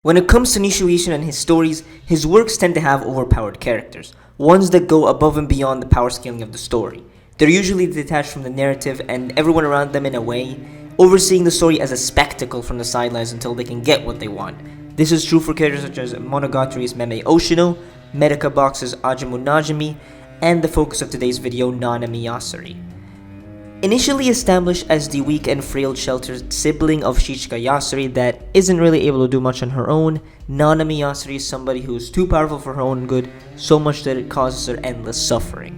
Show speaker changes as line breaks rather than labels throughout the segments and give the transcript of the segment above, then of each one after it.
When it comes to Nishuishin and his stories, his works tend to have overpowered characters, ones that go above and beyond the power scaling of the story. They're usually detached from the narrative and everyone around them in a way, overseeing the story as a spectacle from the sidelines until they can get what they want. This is true for characters such as Monogatari's Meme Oshino, Medica Box's Ajamu Najimi, and the focus of today's video, Nanami Yasuri. Initially established as the weak and frail sheltered sibling of Shichika Yasuri that isn't really able to do much on her own, Nanami Yasuri is somebody who is too powerful for her own good, so much that it causes her endless suffering.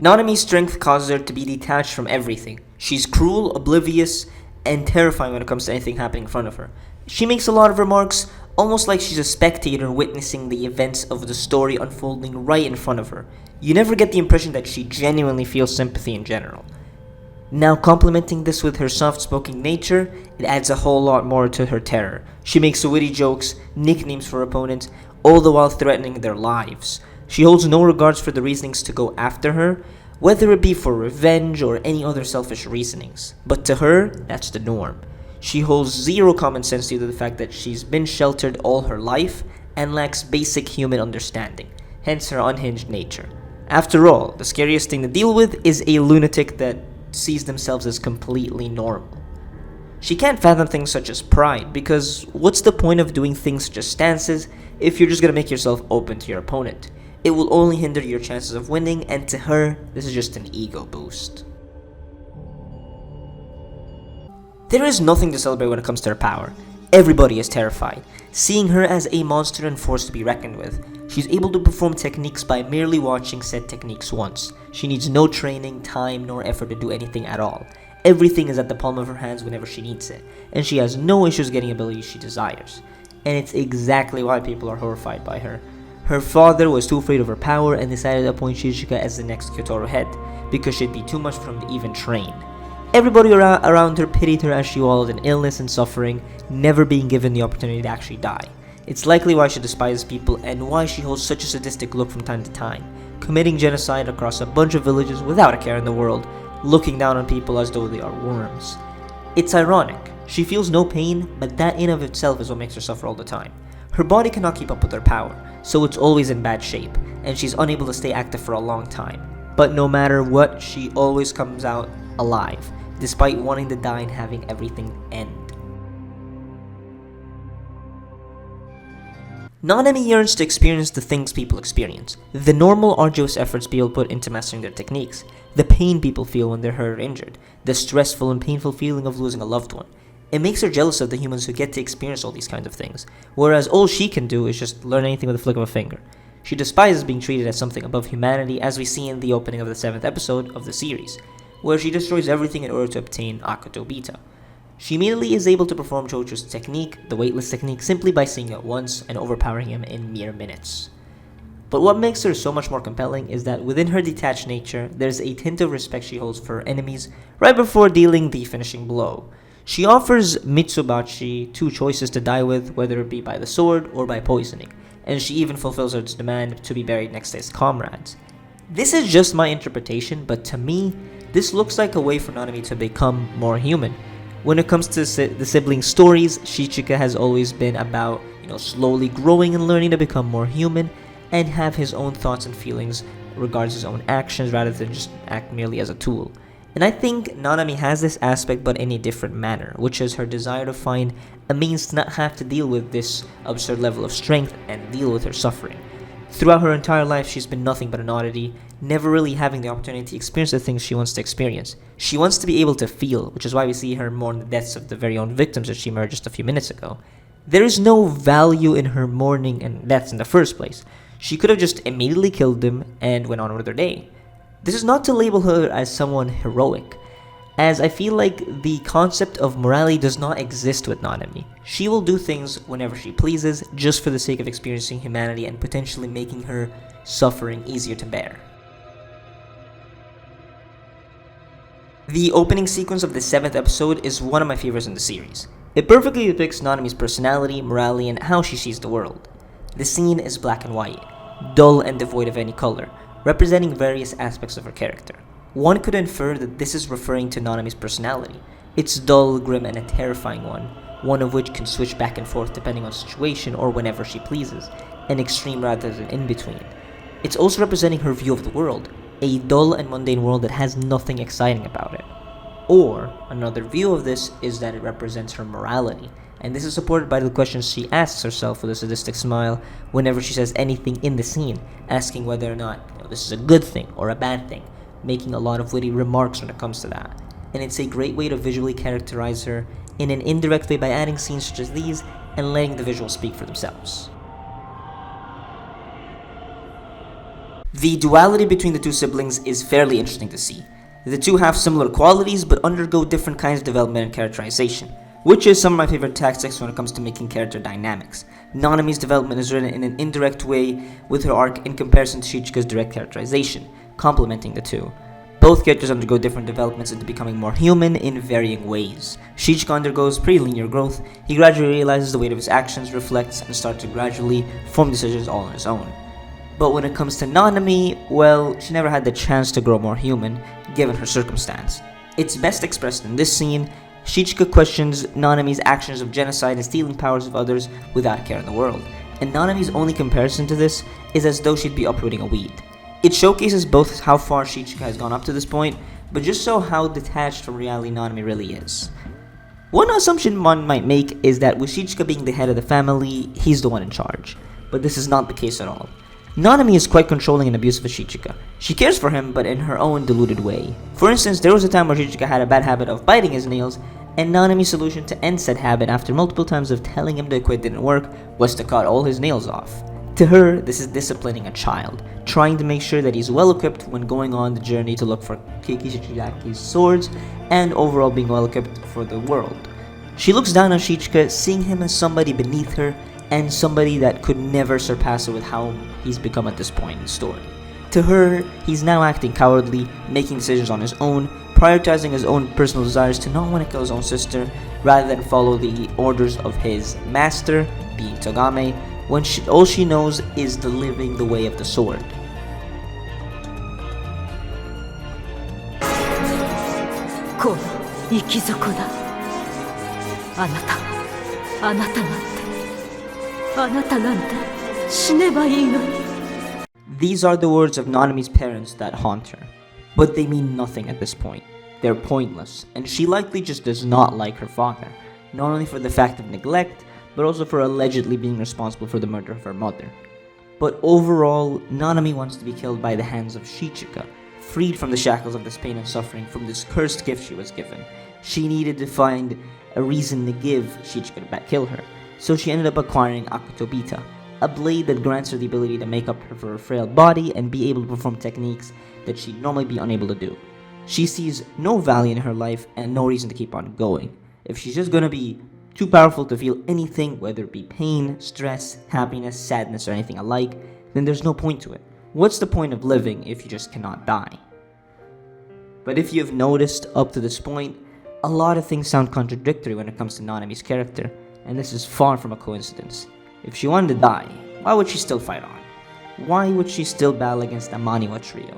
Nanami's strength causes her to be detached from everything. She's cruel, oblivious, and terrifying when it comes to anything happening in front of her. She makes a lot of remarks, almost like she's a spectator witnessing the events of the story unfolding right in front of her. You never get the impression that she genuinely feels sympathy in general. Now, complementing this with her soft-spoken nature, it adds a whole lot more to her terror. She makes witty jokes, nicknames for opponents, all the while threatening their lives. She holds no regards for the reasonings to go after her, whether it be for revenge or any other selfish reasonings. But to her, that's the norm. She holds zero common sense due to the fact that she's been sheltered all her life and lacks basic human understanding, hence her unhinged nature. After all, the scariest thing to deal with is a lunatic that sees themselves as completely normal. She can't fathom things such as pride, because what's the point of doing things such as stances if you're just gonna make yourself open to your opponent? It will only hinder your chances of winning, and to her, this is just an ego boost. There is nothing to celebrate when it comes to her power. Everybody is terrified, seeing her as a monster and force to be reckoned with. She's able to perform techniques by merely watching said techniques once. She needs no training, time, nor effort to do anything at all. Everything is at the palm of her hands whenever she needs it, and she has no issues getting abilities she desires. And it's exactly why people are horrified by her. Her father was too afraid of her power and decided to appoint Shichika as the next Kyotaro head, because she'd be too much for him to even train. Everybody around her pitied her as she wallowed in illness and suffering, never being given the opportunity to actually die. It's likely why she despises people and why she holds such a sadistic look from time to time, committing genocide across a bunch of villages without a care in the world, looking down on people as though they are worms. It's ironic. She feels no pain, but that in of itself is what makes her suffer all the time. Her body cannot keep up with her power, so it's always in bad shape, and she's unable to stay active for a long time. But no matter what, she always comes out alive, despite wanting to die and having everything end. Nanami yearns to experience the things people experience, the normal arduous efforts people put into mastering their techniques, the pain people feel when they're hurt or injured, the stressful and painful feeling of losing a loved one. It makes her jealous of the humans who get to experience all these kinds of things, whereas all she can do is just learn anything with a flick of a finger. She despises being treated as something above humanity, as we see in the opening of the 7th episode of the series, where she destroys everything in order to obtain Akuto Beta. She immediately is able to perform Jojo's technique, the weightless technique, simply by seeing it once and overpowering him in mere minutes. But what makes her so much more compelling is that within her detached nature, there's a hint of respect she holds for her enemies right before dealing the finishing blow. She offers Mitsubachi two choices to die with, whether it be by the sword or by poisoning, and she even fulfills her demand to be buried next to his comrades. This is just my interpretation, but to me, this looks like a way for Nanami to become more human. When it comes to the sibling stories, Shichika has always been about, slowly growing and learning to become more human and have his own thoughts and feelings regards his own actions rather than just act merely as a tool. And I think Nanami has this aspect but in a different manner, which is her desire to find a means to not have to deal with this absurd level of strength and deal with her suffering. Throughout her entire life, she's been nothing but an oddity, never really having the opportunity to experience the things she wants to experience. She wants to be able to feel, which is why we see her mourn the deaths of the very own victims that she murdered just a few minutes ago. There is no value in her mourning and deaths in the first place. She could have just immediately killed them and went on with her day. This is not to label her as someone heroic, as I feel like the concept of morality does not exist with Nanami. She will do things whenever she pleases, just for the sake of experiencing humanity and potentially making her suffering easier to bear. The opening sequence of the 7th episode is one of my favorites in the series. It perfectly depicts Nanami's personality, morality, and how she sees the world. The scene is black and white, dull and devoid of any color, representing various aspects of her character. One could infer that this is referring to Nanami's personality, It's dull, grim, and a terrifying one of which can switch back and forth depending on situation or whenever she pleases, an extreme rather than in between. It's also representing her view of the world, a dull and mundane world that has nothing exciting about it. Or, another view of this is that it represents her morality, and this is supported by the questions she asks herself with a sadistic smile whenever she says anything in the scene, asking whether or not this is a good thing or a bad thing, making a lot of witty remarks when it comes to that. And it's a great way to visually characterize her in an indirect way by adding scenes such as these and letting the visuals speak for themselves. The duality between the two siblings is fairly interesting to see. The two have similar qualities but undergo different kinds of development and characterization, which is some of my favorite tactics when it comes to making character dynamics. Nanami's development is written in an indirect way with her arc in comparison to Shichika's direct characterization, complementing the two. Both characters undergo different developments into becoming more human in varying ways. Shichika undergoes pretty linear growth. He gradually realizes the weight of his actions, reflects, and starts to gradually form decisions all on his own. But when it comes to Nanami, well, she never had the chance to grow more human, given her circumstance. It's best expressed in this scene. Shichika questions Nanami's actions of genocide and stealing powers of others without a care in the world, and Nanami's only comparison to this is as though she'd be uprooting a weed. It showcases both how far Shichika has gone up to this point, but just so how detached from reality Nanami really is. One assumption one might make is that with Shichika being the head of the family, he's the one in charge, but this is not the case at all. Nanami is quite controlling and abusive of Shichika. She cares for him, but in her own deluded way. For instance, there was a time where Shichika had a bad habit of biting his nails, and Nanami's solution to end said habit after multiple times of telling him to quit didn't work was to cut all his nails off. To her, this is disciplining a child, trying to make sure that he's well equipped when going on the journey to look for Keiki Shichidaki's swords, and overall being well equipped for the world. She looks down on Shichika, seeing him as somebody beneath her, and somebody that could never surpass her with how he's become at this point in the story. To her, he's now acting cowardly, making decisions on his own, prioritizing his own personal desires to not want to kill his own sister, rather than follow the orders of his master, being Togame, when all she knows is the living the way of the sword.
この生き底だ。あなたなんて死ねばいいのに。
These are the words of Nanami's parents that haunt her, but they mean nothing at this point. They're pointless, and she likely just does not like her father, not only for the fact of neglect, but also for allegedly being responsible for the murder of her mother. But overall, Nanami wants to be killed by the hands of Shichika, freed from the shackles of this pain and suffering from this cursed gift she was given. She needed to find a reason to give Shichika to kill her, so she ended up acquiring Akutobita, a blade that grants her the ability to make up for her frail body and be able to perform techniques that she'd normally be unable to do. She sees no value in her life and no reason to keep on going. If she's just gonna be too powerful to feel anything, whether it be pain, stress, happiness, sadness, or anything alike, then there's no point to it. What's the point of living if you just cannot die? But if you've noticed up to this point, a lot of things sound contradictory when it comes to Nanami's character, and this is far from a coincidence. If she wanted to die, why would she still fight on? Why would she still battle against the Maniwa trio?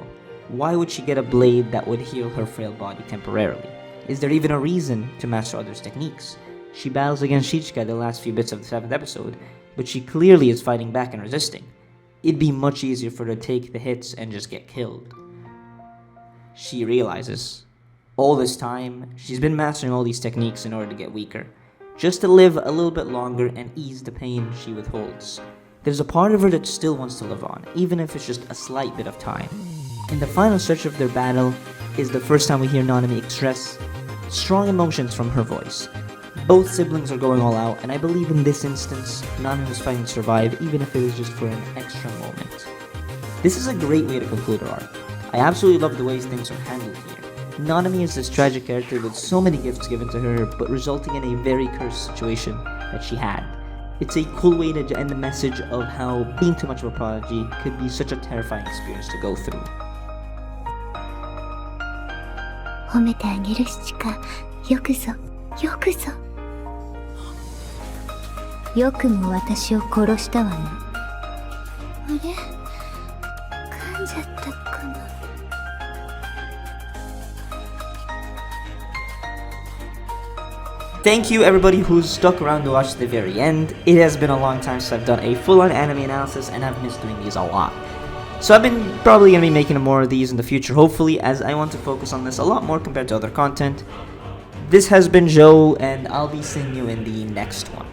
Why would she get a blade that would heal her frail body temporarily? Is there even a reason to master others' techniques? She battles against Shichika the last few bits of the 7th episode, but she clearly is fighting back and resisting. It'd be much easier for her to take the hits and just get killed. She realizes, all this time, she's been mastering all these techniques in order to get weaker, just to live a little bit longer and ease the pain she withholds. There's a part of her that still wants to live on, even if it's just a slight bit of time. In the final stretch of their battle is the first time we hear Nanami express strong emotions from her voice. Both siblings are going all out, and I believe in this instance, Nanami was fighting to survive, even if it was just for an extra moment. This is a great way to conclude her arc. I absolutely love the ways things are handled here. Nanami is this tragic character with so many gifts given to her, but resulting in a very cursed situation that she had. It's a cool way to end the message of how being too much of a prodigy could be such a terrifying experience to go through.
褒めてあげるシチカ、よくぞ。よくも私を殺したわね。あれ？噛んじゃったかな。
Thank you everybody who's stuck around to watch the very end. It has been a long time since I've done a full-on anime analysis, and I've missed doing these a lot. So I've been probably going to be making more of these in the future, hopefully, as I want to focus on this a lot more compared to other content. This has been Joe, and I'll be seeing you in the next one.